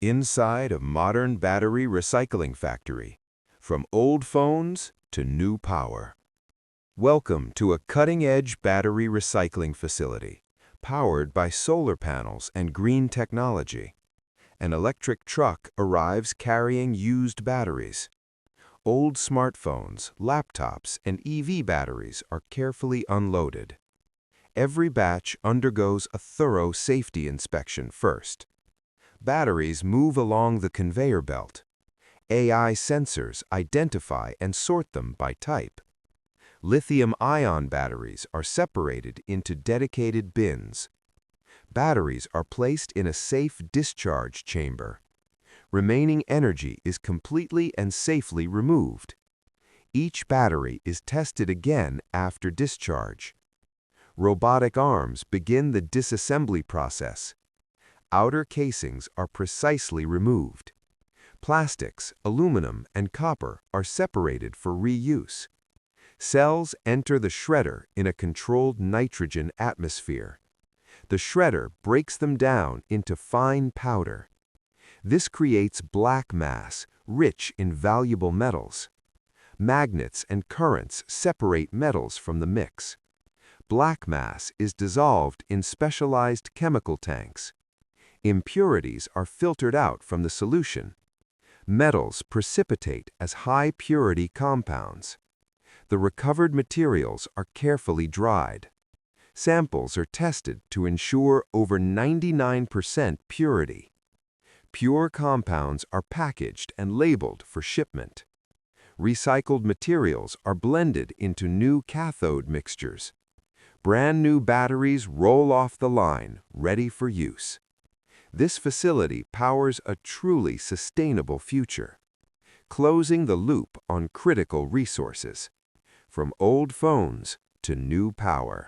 Inside a modern battery recycling factory, from old phones to new power. Welcome to a cutting-edge battery recycling facility, powered by solar panels and green technology. An electric truck arrives carrying used batteries. Old smartphones, laptops, and EV batteries are carefully unloaded. Every batch undergoes a thorough safety inspection first. Batteries move along the conveyor belt. AI sensors identify and sort them by type. Lithium-ion batteries are separated into dedicated bins. Batteries are placed in a safe discharge chamber. Remaining energy is completely and safely removed. Each battery is tested again after discharge. Robotic arms begin the disassembly process. Outer casings are precisely removed. Plastics, aluminum, and copper are separated for reuse. Cells enter the shredder in a controlled nitrogen atmosphere. The shredder breaks them down into fine powder. This creates black mass, rich in valuable metals. Magnets and currents separate metals from the mix. Black mass is dissolved in specialized chemical tanks. Impurities are filtered out from the solution. Metals precipitate as high-purity compounds. The recovered materials are carefully dried. Samples are tested to ensure over 99% purity. Pure compounds are packaged and labeled for shipment. Recycled materials are blended into new cathode mixtures. Brand new batteries roll off the line, ready for use. This facility powers a truly sustainable future, closing the loop on critical resources, from old phones to new power.